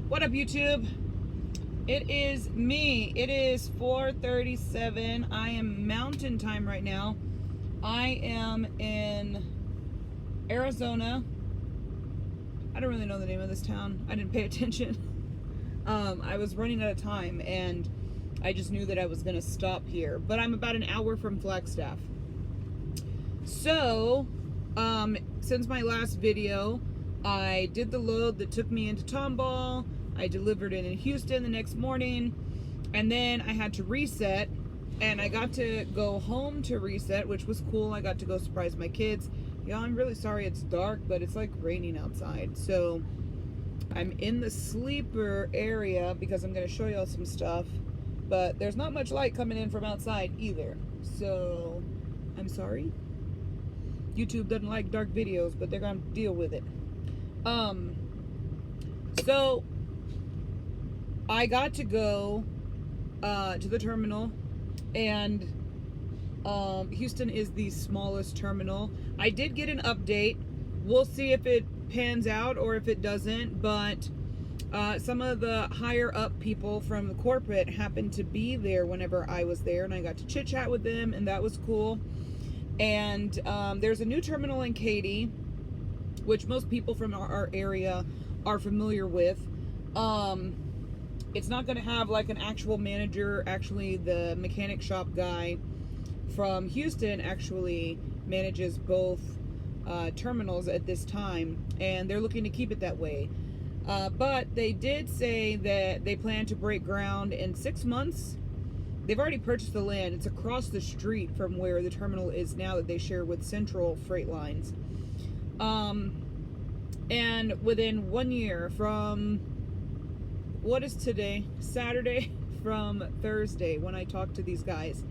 What up, YouTube? It is me. It is 4:37. I am mountain time right now. I am in Arizona. I don't really know the name of this town. I didn't pay attention. I was running out of time and I just knew that I was going to stop here. But I'm about an hour from Flagstaff. So, since my last video, I did the load that took me into Tomball. I delivered it in Houston the next morning, and then I had to reset, and I got to go home to reset, which was cool. I got to go surprise my kids. Yeah, I'm really sorry it's dark, but it's like raining outside. So I'm in the sleeper area because I'm going to show y'all some stuff, but there's not much light coming in from outside either. So I'm sorry. YouTube doesn't like dark videos, but they're going to deal with it. So I got to go to the terminal, and Houston is the smallest terminal. I did get an update. We'll see if it pans out or if it doesn't, but some of the higher up people from the corporate happened to be there whenever I was there, and I got to chit chat with them, and that was cool. And there's a new terminal in Katy, which most people from our area are familiar with. It's not going to have like an actual manager. Actually, the mechanic shop guy from Houston actually manages both terminals at this time, and they're looking to keep it that way. But they did say that they plan to break ground in 6 months. They've already purchased the land. It's across the street from where the terminal is now that they share with Central Freight Lines. And within 1 year from, what is today? Saturday, from Thursday when I talked to these guys.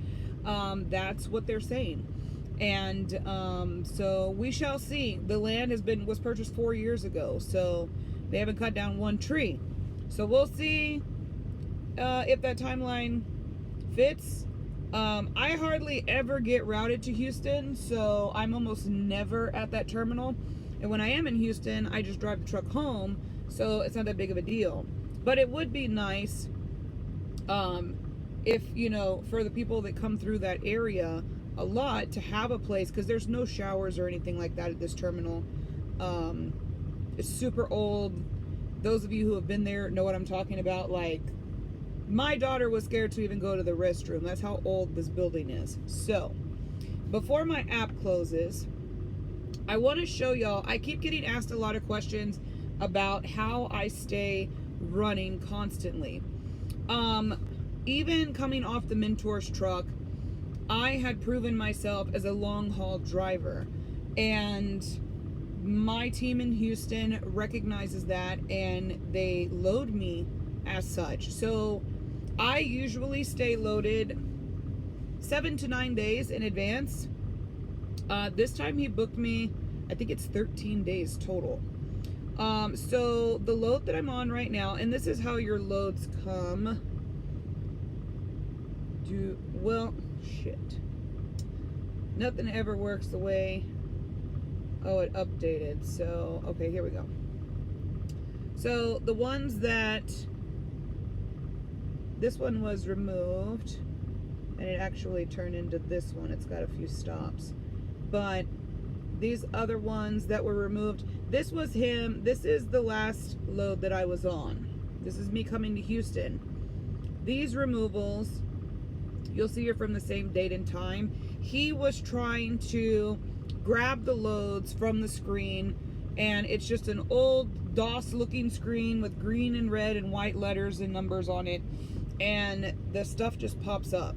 That's what they're saying. And so we shall see. The land was purchased 4 years ago, so they haven't cut down one tree. So we'll see if that timeline fits. I hardly ever get routed to Houston, so I'm almost never at that terminal. And when I am in Houston, I just drive the truck home, so it's not that big of a deal. But it would be nice if, you know, for the people that come through that area a lot, to have a place, because there's no showers or anything like that at this terminal. It's super old. Those of you who have been there know what I'm talking about. Like, my daughter was scared to even go to the restroom. That's how old this building is. So, before my app closes, I want to show y'all, I keep getting asked a lot of questions about how I stay running constantly. Even coming off the Mentor's truck, I had proven myself as a long haul driver, and my team in Houston recognizes that, and they load me as such. So I usually stay loaded 7 to 9 days in advance. This time he booked me, I think it's 13 days total. So the load that I'm on right now, and this is how your loads come. Shit. Nothing ever works the way, oh, it updated. So, okay, here we go. So the ones that, this one was removed, and it actually turned into this one. It's got a few stops. But these other ones that were removed, this was him. This is the last load that I was on. This is me coming to Houston. These removals, you'll see, are from the same date and time. He was trying to grab the loads from the screen, and it's just an old DOS looking screen with green and red and white letters and numbers on it, and the stuff just pops up.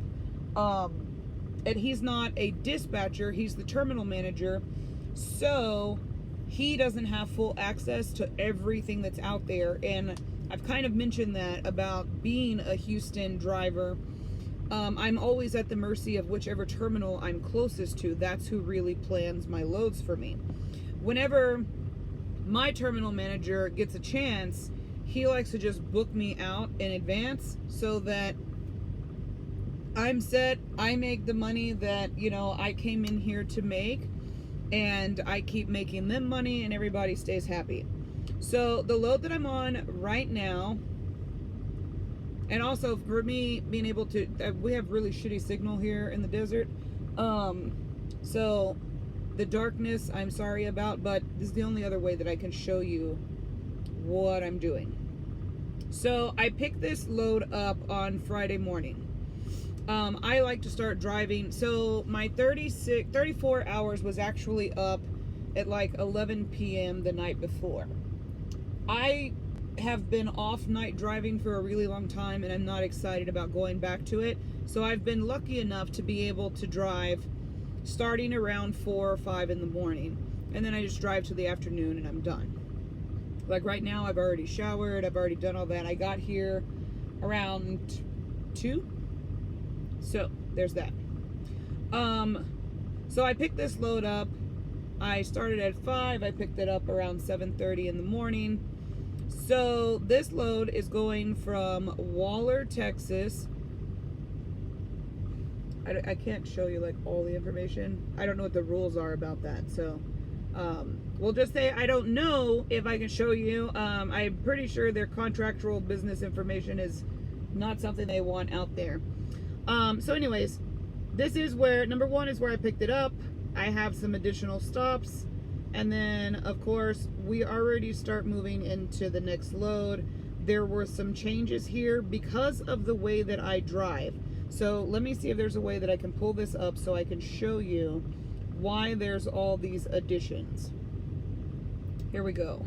And he's not a dispatcher, he's the terminal manager, so he doesn't have full access to everything that's out there. And I've kind of mentioned that about being a Houston driver. I'm always at the mercy of whichever terminal I'm closest to. That's who really plans my loads for me. Whenever my terminal manager gets a chance, he likes to just book me out in advance so that I'm set. I make the money that, you know, I came in here to make, and I keep making them money, and everybody stays happy. So the load that I'm on right now, and also for me being able to, we have really shitty signal here in the desert. So the darkness, I'm sorry about, but this is the only other way that I can show you what I'm doing. So I picked this load up on Friday morning. I like to start driving. So my 34 hours was actually up at like 11 p.m. the night before. I have been off night driving for a really long time, and I'm not excited about going back to it. So I've been lucky enough to be able to drive starting around 4 or 5 in the morning, and then I just drive to the afternoon and I'm done. Like right now, I've already showered, I've already done all that. I got here around 2, so there's that. So I picked this load up. I started at 5, I picked it up around 7:30 in the morning. So this load is going from Waller, Texas. I can't show you like all the information. I don't know what the rules are about that. So we'll just say I don't know if I can show you. I'm pretty sure their contractual business information is not something they want out there. So anyways, this is where, number 1 is where I picked it up. I have some additional stops. And then, of course, we already start moving into the next load. There were some changes here because of the way that I drive. So let me see if there's a way that I can pull this up so I can show you why there's all these additions. Here we go.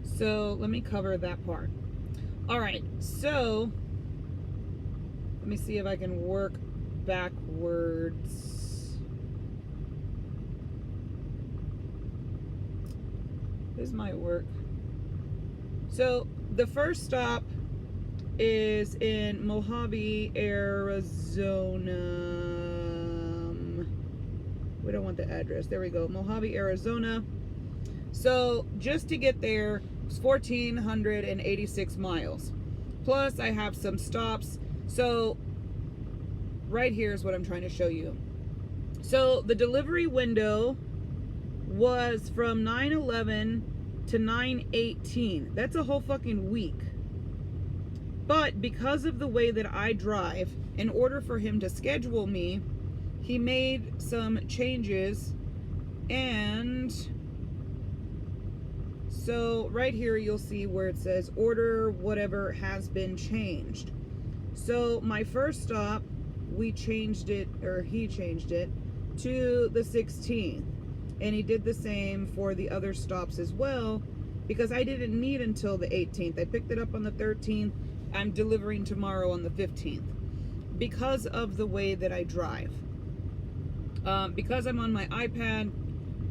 So let me cover that part. All right, so let me see if I can work backwards. This might work. So the first stop is in Mojave, Arizona. We don't want the address. There we go. Mojave, Arizona. So just to get there, it's 1,486 miles. Plus I have some stops. So right here is what I'm trying to show you. So the delivery window was from 9/11 to 9/18. That's a whole fucking week. But because of the way that I drive, in order for him to schedule me, he made some changes. And so right here you'll see where it says order whatever has been changed. So my first stop, we changed it, or he changed it to the 16th. And he did the same for the other stops as well, because I didn't need until the 18th. I picked it up on the 13th. I'm delivering tomorrow on the 15th because of the way that I drive. Because I'm on my iPad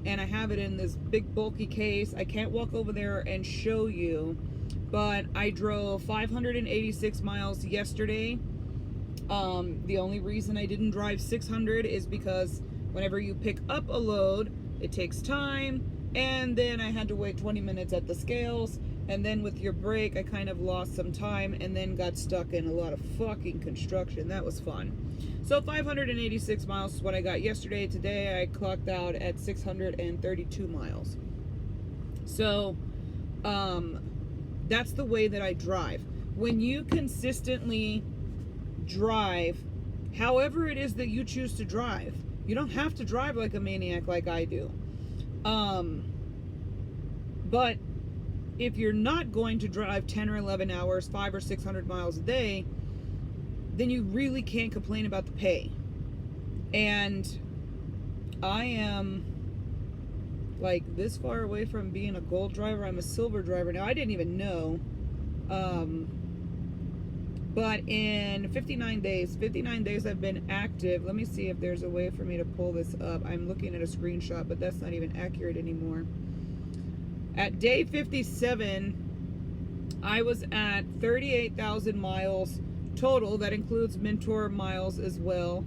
and I have it in this big bulky case, I can't walk over there and show you, but I drove 586 miles yesterday. The only reason I didn't drive 600 is because whenever you pick up a load, it takes time, and then I had to wait 20 minutes at the scales, and then with your break I kind of lost some time and then got stuck in a lot of fucking construction. That was fun. So 586 miles is what I got yesterday. Today I clocked out at 632 miles. So that's the way that I drive. When you consistently drive however it is that you choose to drive, you don't have to drive like a maniac like I do. But if you're not going to drive 10 or 11 hours, 500 or 600 miles a day, then you really can't complain about the pay. And I am like this far away from being a gold driver. I'm a silver driver now. I didn't even know. But in 59 days I've been active. Let me see if there's a way for me to pull this up. I'm looking at a screenshot, but that's not even accurate anymore. At day 57, I was at 38,000 miles total. That includes Mentor miles as well.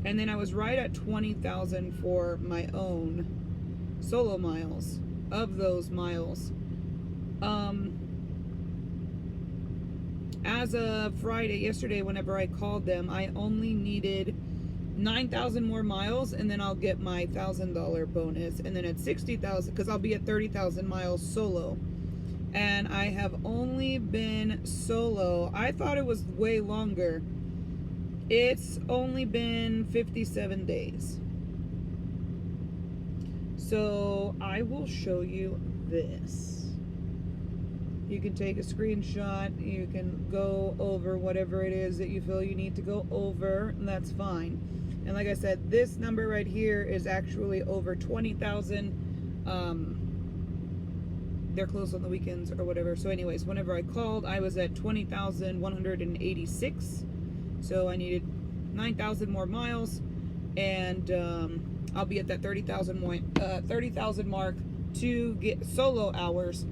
And then I was right at 20,000 for my own solo miles. Of those miles, as of Friday, yesterday, whenever I called them, I only needed 9,000 more miles, and then I'll get my $1,000 bonus. And then at 60,000, because I'll be at 30,000 miles solo. and I have only been solo. I thought it was way longer. It's only been 57 days. So I will show you this. You can take a screenshot, you can go over whatever it is that you feel you need to go over, and that's fine. And like I said, this number right here is actually over 20,000. They're closed on the weekends or whatever. So anyways, whenever I called, I was at 20,186. So I needed 9,000 more miles, and I'll be at that 30,000 mark to get solo hours,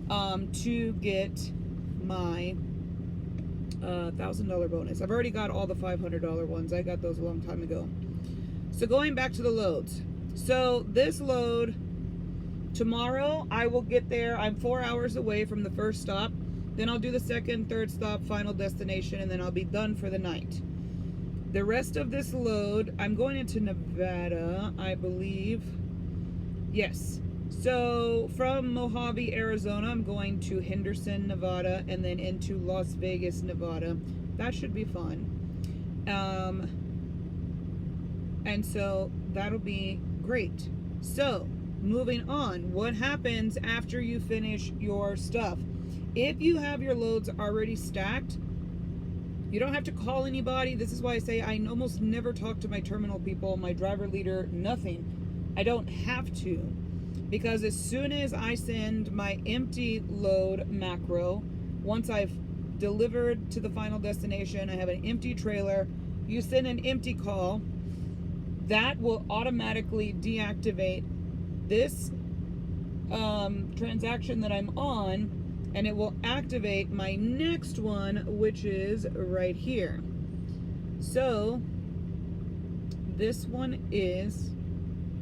to get my $1,000 bonus. I've already got all the $500 ones. I got those a long time ago. So going back to the loads. So this load, tomorrow I will get there. I'm 4 hours away from the first stop. Then I'll do the second, third stop, final destination, and then I'll be done for the night. The rest of this load, I'm going into Nevada, I believe. Yes. So from Mojave, Arizona, I'm going to Henderson, Nevada, and then into Las Vegas, Nevada. That should be fun. And so that'll be great. So moving on, what happens after you finish your stuff? If you have your loads already stacked, you don't have to call anybody. This is why I say I almost never talk to my terminal people, my driver leader, nothing. I don't have to, because as soon as I send my empty load macro, once I've delivered to the final destination, I have an empty trailer, you send an empty call, that will automatically deactivate this transaction that I'm on, and it will activate my next one, which is right here. So this one is,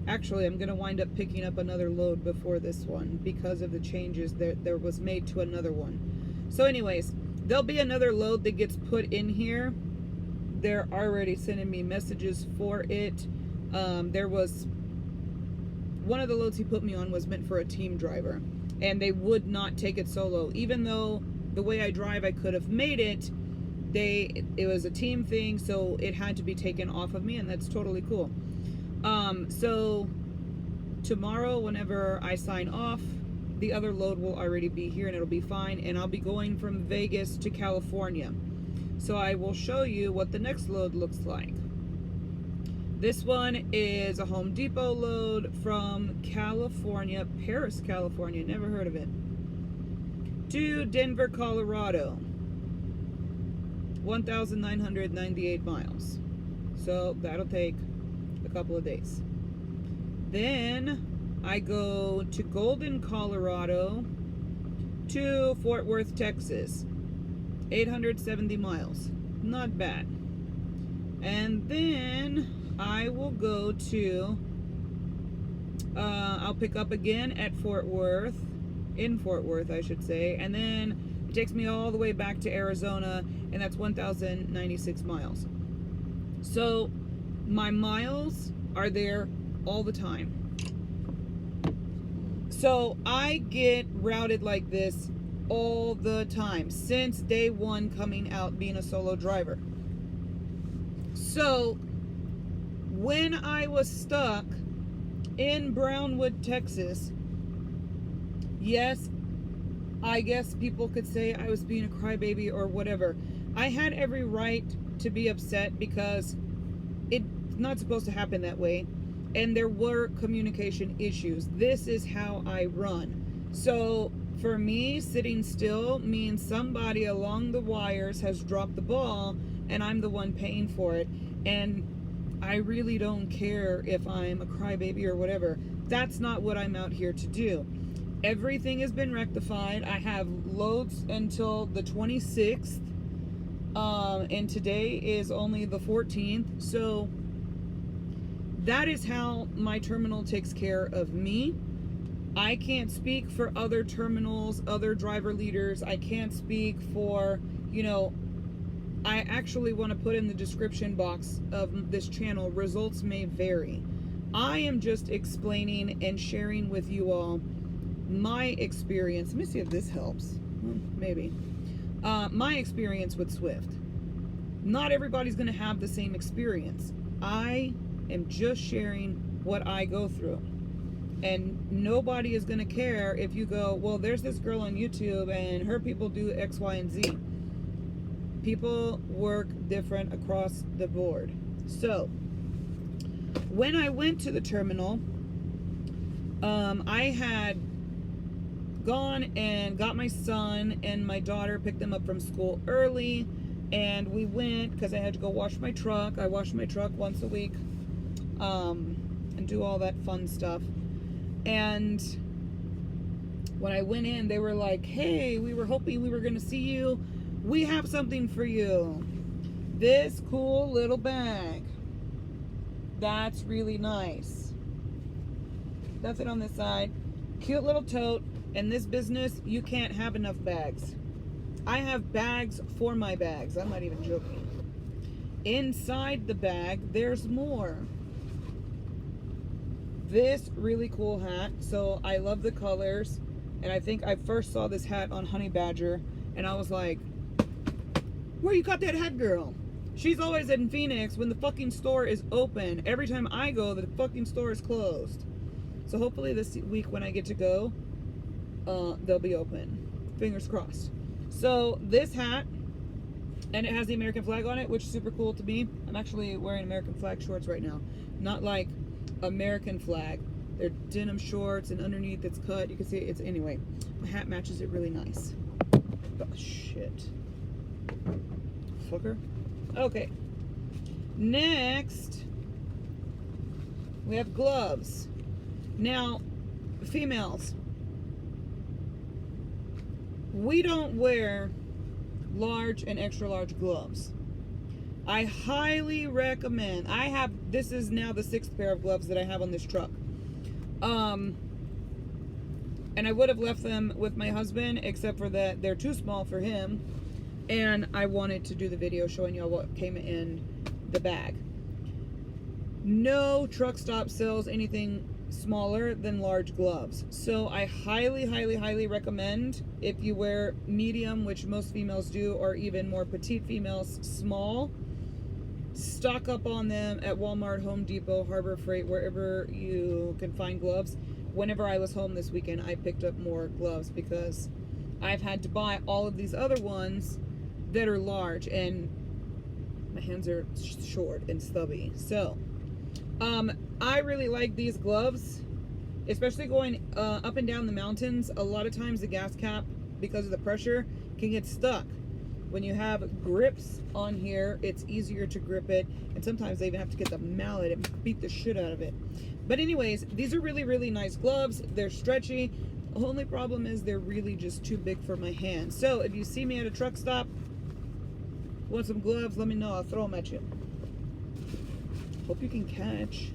actually I'm gonna wind up picking up another load before this one because of the changes that there was made to another one. So anyways, there'll be another load that gets put in here. They're already sending me messages for it. There was one of the loads he put me on was meant for a team driver, and they would not take it solo. Even though the way I drive, I could have made it, it was a team thing, so it had to be taken off of me, and that's totally cool. So tomorrow, whenever I sign off, the other load will already be here, and it'll be fine, and I'll be going from Vegas to California. So I will show you what the next load looks like. This one is a Home Depot load from California, Paris, California, never heard of it, to Denver, Colorado, 1,998 miles. So that'll take a couple of days. Then I go to Golden, Colorado, to Fort Worth, Texas, 870 miles. Not bad. And then I will go to, I'll pick up again at Fort Worth, in Fort Worth, I should say, and then it takes me all the way back to Arizona, and that's 1,096 miles. So my miles are there all the time. So I get routed like this all the time since day one coming out being a solo driver. So when I was stuck in Brownwood, Texas, yes, I guess people could say I was being a crybaby or whatever. I had every right to be upset because it's not supposed to happen that way, and there were communication issues. This is how I run. So for me, sitting still means somebody along the wires has dropped the ball, and I'm the one paying for it. And I really don't care if I'm a crybaby or whatever. That's not what I'm out here to do. Everything has been rectified. I have loads until the 26th, and today is only the 14th. So that is how my terminal takes care of me. I can't speak for other terminals, other driver leaders. I can't speak for, I actually want to put in the description box of this channel, results may vary. I am just explaining and sharing with you all my experience, let me see if this helps. Maybe. My experience with Swift. Not everybody's going to have the same experience. I am just sharing what I go through. And nobody is going to care if you go, well, there's this girl on YouTube and her people do X, Y, and Z. People work different across the board. So, when I went to the terminal, I had gone and got my son and my daughter, picked them up from school early, and we went because I had to go wash my truck. I wash my truck once a week, and do all that fun stuff. And when I went in, they were like, hey, we were hoping we were going to see you. We have something for you. This cool little bag. That's really nice. That's it on this side. Cute little tote. In this business, you can't have enough bags. I have bags for my bags. I'm not even joking. Inside the bag, there's more. This really cool hat. So I love the colors. And I think I first saw this hat on Honey Badger. And I was like, where you got that hat, girl? She's always in Phoenix when the fucking store is open. Every time I go, the fucking store is closed. So hopefully this week when I get to go, they'll be open. Fingers crossed. So this hat, and it has the American flag on it, which is super cool to me. I'm actually wearing American flag shorts right now. Not like American flag. They're denim shorts, and underneath it's cut. You can see it's, anyway, my hat matches it really nice. Oh, shit. Fucker. Okay. Next, we have gloves. Now, females, we don't wear large and extra large gloves. I highly recommend, this is now the 6th pair of gloves that I have on this truck. And I would have left them with my husband, except for that they're too small for him. And I wanted to do the video showing y'all what came in the bag. No truck stop sells anything smaller than large gloves. So I highly, highly, highly recommend, if you wear medium, which most females do, or even more petite females, small, stock up on them at Walmart, Home Depot, Harbor Freight, wherever you can find gloves. Whenever I was home this weekend, I picked up more gloves because I've had to buy all of these other ones that are large, and my hands are short and stubby. So I really like these gloves, especially going up and down the mountains. A lot of times the gas cap, because of the pressure, can get stuck. When you have grips on here, it's easier to grip it, and sometimes they even have to get the mallet and beat the shit out of it. But anyways, these are really, really nice gloves. They're stretchy. The only problem is they're really just too big for my hands. So if you see me at a truck stop, want some gloves, let me know. I'll throw them at you. Hope you can catch.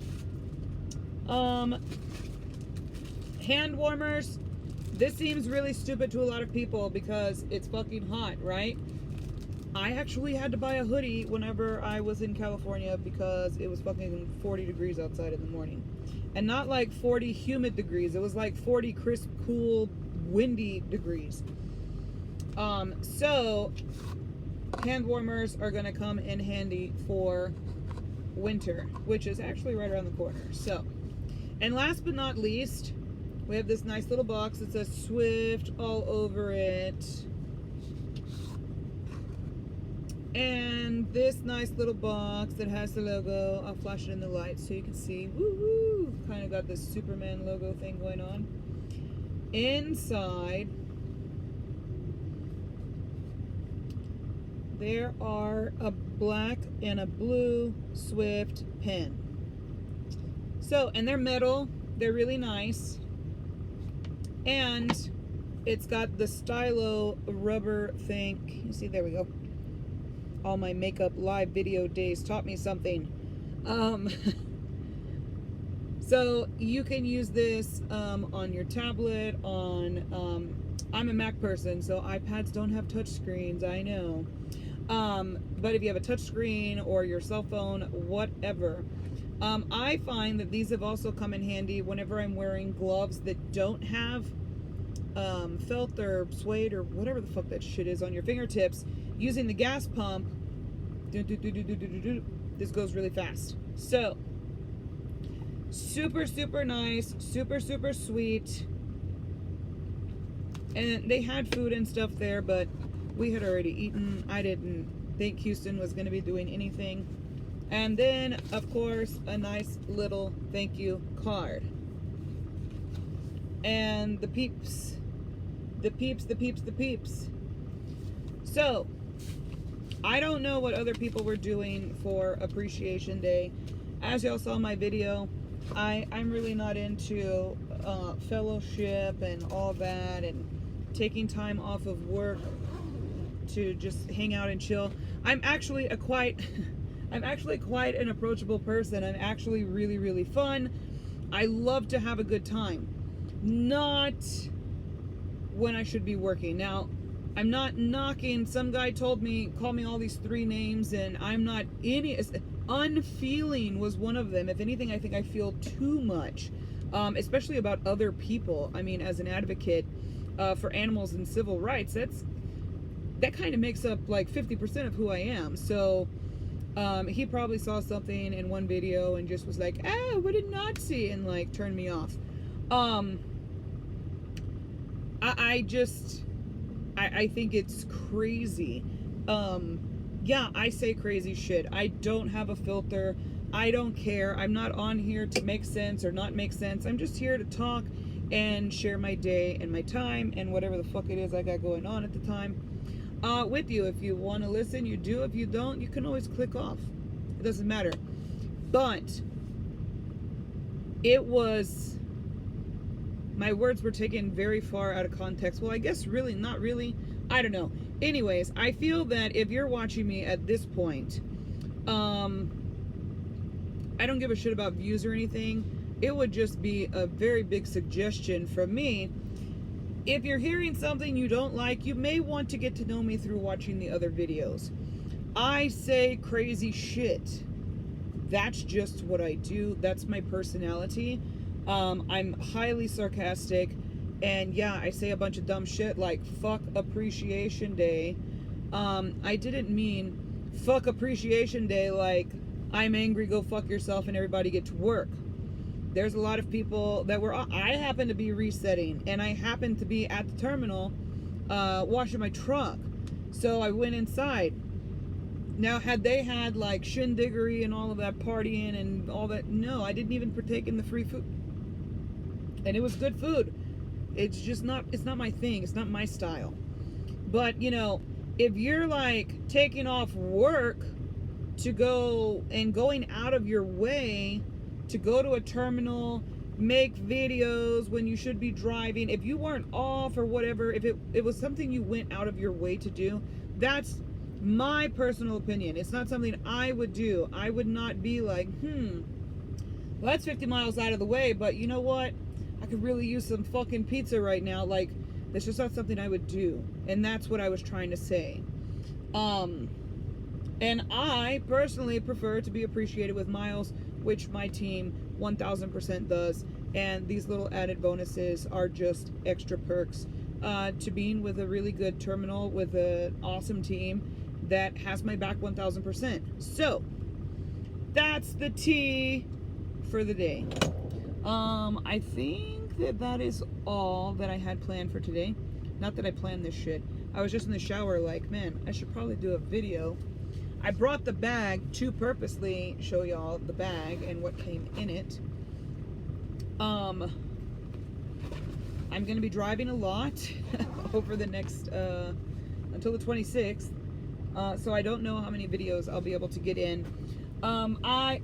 Hand warmers. This seems really stupid to a lot of people because it's fucking hot, right? I actually had to buy a hoodie whenever I was in California because it was fucking 40 degrees outside in the morning. And not like 40 humid degrees. It was like 40 crisp, cool, windy degrees. So hand warmers are going to come in handy for winter, which is actually right around the corner. So, and last but not least, we have this nice little box that says Swift all over it. And this nice little box that has the logo. I'll flash it in the light so you can see. Woo woo! Kind of got this Superman logo thing going on. Inside, there are a black and a blue Swift pen. So, and they're metal. They're really nice. And it's got the stylo rubber thing. You see, there we go. All my makeup live video days taught me something. So you can use this on your tablet, on I'm a Mac person, so iPads don't have touch screens, I know. But if you have a touch screen or your cell phone, whatever. I find that these have also come in handy whenever I'm wearing gloves that don't have felt or suede or whatever the fuck that shit is on your fingertips using the gas pump, this goes really fast. So super, super nice, super, super sweet. And they had food and stuff there, but we had already eaten. I didn't think Houston was going to be doing anything. And then, of course, a nice little thank you card. And the peeps. The peeps, the peeps, the peeps. So, I don't know what other people were doing for Appreciation Day. As y'all saw in my video, I'm really not into fellowship and all that, and taking time off of work to just hang out and chill. I'm actually quite an approachable person. I'm actually really, really fun. I love to have a good time. Not when I should be working. Now, I'm not knocking. Some guy called me all these 3 names, and I'm not any. Unfeeling was one of them. If anything, I think I feel too much, especially about other people. I mean, as an advocate for animals and civil rights, that kind of makes up like 50% of who I am. So he probably saw something in one video and just was like, "Oh, what a Nazi," and like turned me off. I think it's crazy. Yeah, I say crazy shit. I don't have a filter. I don't care. I'm not on here to make sense or not make sense. I'm just here to talk and share my day and my time and whatever the fuck it is I got going on at the time with you. If you want to listen, you do. If you don't, you can always click off. It doesn't matter. But it was... my words were taken very far out of context. Well, I guess really, not really. I don't know. Anyways, I feel that if you're watching me at this point, I don't give a shit about views or anything. It would just be a very big suggestion from me. If you're hearing something you don't like, you may want to get to know me through watching the other videos. I say crazy shit. That's just what I do. That's my personality. I'm highly sarcastic, and yeah, I say a bunch of dumb shit like fuck Appreciation Day. I didn't mean fuck Appreciation Day like I'm angry, go fuck yourself, and everybody get to work. There's a lot of people that I happen to be resetting, and I happen to be at the terminal washing my truck. So I went inside. Now, had they had like shindiggery and all of that partying and all that, no, I didn't even partake in the free food. And it was good food. It's just not, it's not my thing. It's not my style. But, you know, if you're like taking off work to go and going out of your way to go to a terminal, make videos when you should be driving, if you weren't off or whatever, if it was something you went out of your way to do, that's my personal opinion. It's not something I would do. I would not be like, well, that's 50 miles out of the way, but you know what? I could really use some fucking pizza right now. Like, that's just not something I would do. And that's what I was trying to say. And I personally prefer to be appreciated with miles, which my team 1000% does. And these little added bonuses are just extra perks to being with a really good terminal with an awesome team that has my back 1000%. So that's the tea for the day. I think that is all that I had planned for today. Not that I planned this shit. I was just in the shower like, man, I should probably do a video. I brought the bag to purposely show y'all the bag and what came in it. I'm going to be driving a lot over the next, until the 26th. So I don't know how many videos I'll be able to get in. I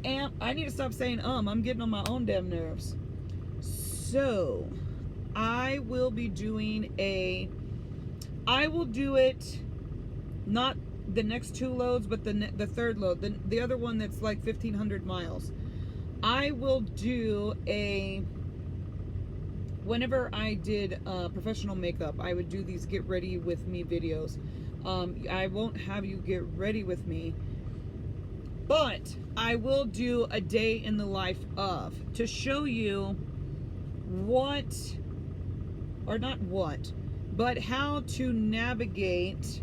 need to stop saying, I'm getting on my own damn nerves. So, I will be doing I will do it, not the next 2 loads, but the third load, the other one that's like 1,500 miles. I will do whenever I did professional makeup, I would do these get ready with me videos. I won't have you get ready with me, but I will do a day in the life of, to show you or not what, but how to navigate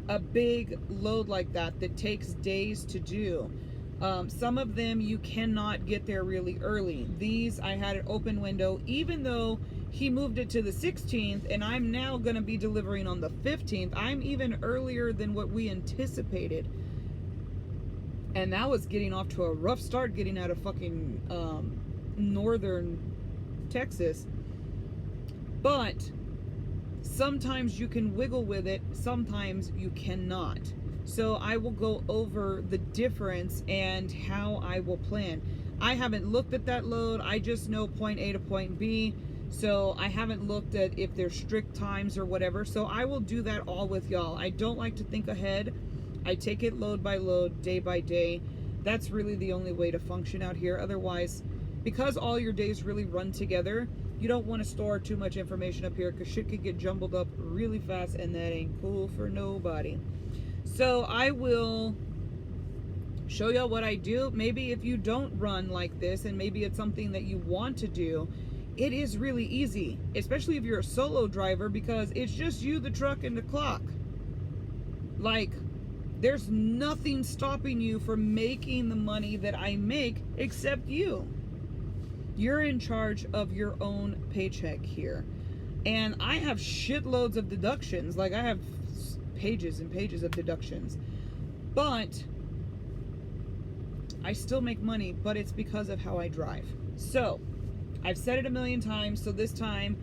a big load like that takes days to do. Some of them you cannot get there really early. These, I had an open window, even though he moved it to the 16th, and I'm now going to be delivering on the 15th. I'm even earlier than what we anticipated. And that was getting off to a rough start, getting out of fucking northern Texas. But sometimes you can wiggle with it, sometimes you cannot. So I will go over the difference and how I will plan. I haven't looked at that load. I just know point A to point B. So I haven't looked at if there's strict times or whatever. So I will do that all with y'all. I don't like to think ahead. I take it load by load, day by day. That's really the only way to function out here. Otherwise, because all your days really run together, you don't want to store too much information up here because shit could get jumbled up really fast, and that ain't cool for nobody. So I will show y'all what I do. Maybe if you don't run like this and maybe it's something that you want to do, it is really easy, especially if you're a solo driver, because it's just you, the truck, and the clock. Like, there's nothing stopping you from making the money that I make except you. You're in charge of your own paycheck here. And I have shitloads of deductions. Like, I have pages and pages of deductions. But I still make money, but it's because of how I drive. So, I've said it a million times, so this time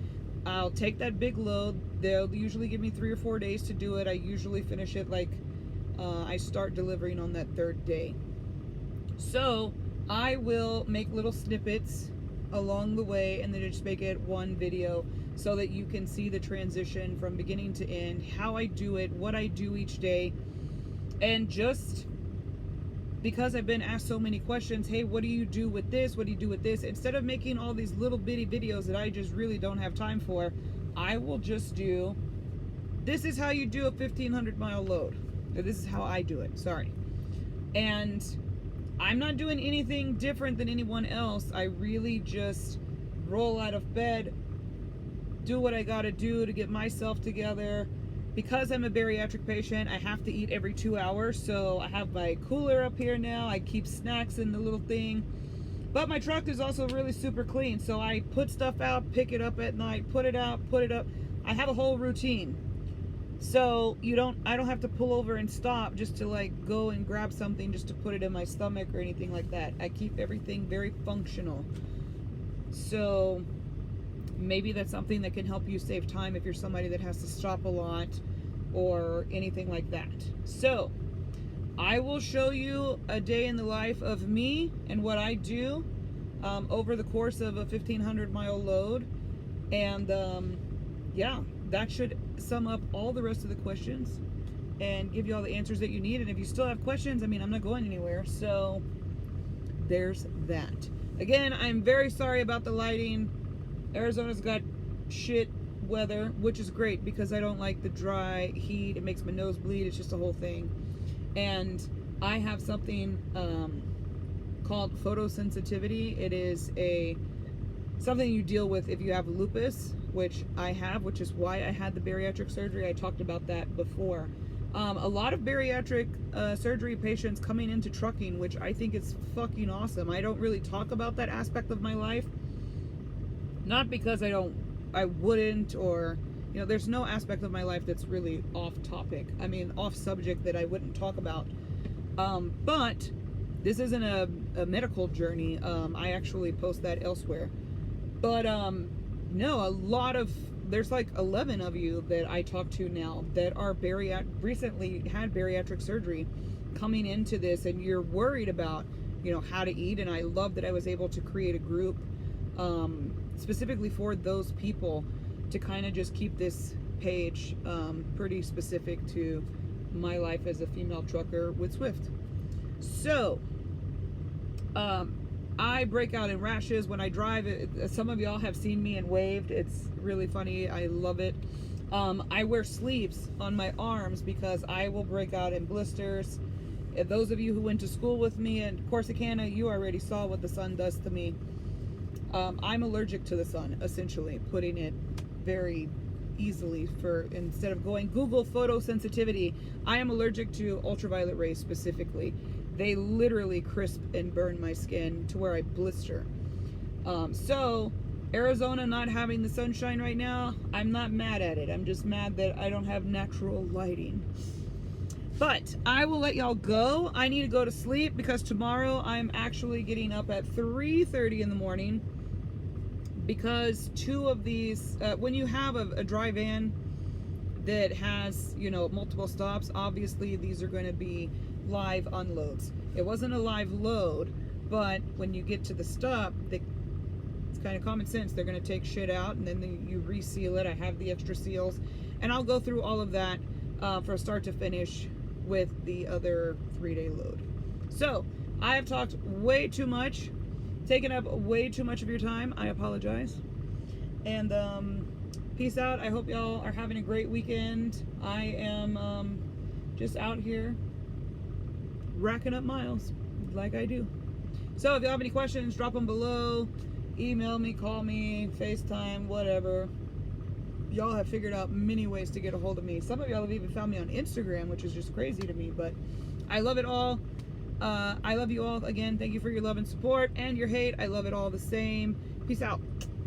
I'll take that big load. They'll usually give me 3 or 4 days to do it. I usually finish it like I start delivering on that 3rd day. So I will make little snippets along the way and then just make it one video so that you can see the transition from beginning to end, how I do it, what I do each day. And just because I've been asked so many questions, hey, what do you do with this? What do you do with this? Instead of making all these little bitty videos that I just really don't have time for, I will just do, this is how you do a 1,500 mile load. This is how I do it, sorry. And I'm not doing anything different than anyone else. I really just roll out of bed, do what I gotta do to get myself together. Because I'm a bariatric patient, I have to eat every 2 hours, so I have my cooler up here now. I keep snacks in the little thing. But my truck is also really super clean, so I put stuff out, pick it up at night, put it out, put it up. I have a whole routine. So I don't have to pull over and stop just to like go and grab something just to put it in my stomach or anything like that. I keep everything very functional. So maybe that's something that can help you save time if you're somebody that has to stop a lot or anything like that. So I will show you a day in the life of me and what I do over the course of a 1,500 mile load. And yeah, that should sum up all the rest of the questions and give you all the answers that you need. And if you still have questions, I mean, I'm not going anywhere. So there's that. Again, I'm very sorry about the lighting. Arizona's got shit weather, which is great because I don't like the dry heat. It makes my nose bleed. It's just a whole thing. And I have something called photosensitivity. It is something you deal with if you have lupus, which I have, which is why I had the bariatric surgery. I talked about that before. A lot of bariatric surgery patients coming into trucking, which I think is fucking awesome. I don't really talk about that aspect of my life. Not because I wouldn't, or, you know, there's no aspect of my life that's really off topic. I mean, off subject that I wouldn't talk about. But this isn't a medical journey. I actually post that elsewhere. But no, there's like 11 of you that I talk to now that are recently had bariatric surgery coming into this, and you're worried about, you know, how to eat. And I love that I was able to create a group specifically for those people to kind of just keep this page pretty specific to my life as a female trucker with Swift. So I break out in rashes when I drive. Some of y'all have seen me and waved. It's really funny. I love it. I wear sleeves on my arms because I will break out in blisters. Those of you who went to school with me in Corsicana, you already saw what the sun does to me. I'm allergic to the sun, essentially, putting it very easily. For instead of going Google photosensitivity, I am allergic to ultraviolet rays specifically. They literally crisp and burn my skin to where I blister. So Arizona not having the sunshine right now, I'm not mad at it. I'm just mad that I don't have natural lighting. But I will let y'all go. I need to go to sleep because tomorrow I'm actually getting up at 3:30 in the morning, because two of these, when you have a dry van that has, you know, multiple stops, obviously these are going to be live unloads. It wasn't a live load, but when you get to the stop, it's kind of common sense. They're going to take shit out and then you reseal it. I have the extra seals, and I'll go through all of that from start to finish with the other 3-day load. So I have talked way too much, taken up way too much of your time. I apologize. And peace out. I hope y'all are having a great weekend. I am just out here racking up miles like I do. So if you have any questions, drop them below. Email me, call me, FaceTime, whatever. Y'all have figured out many ways to get a hold of me. Some of y'all have even found me on Instagram, which is just crazy to me, but I love it all. I love you all. Again, thank you for your love and support and your hate. I love it all the same. Peace out.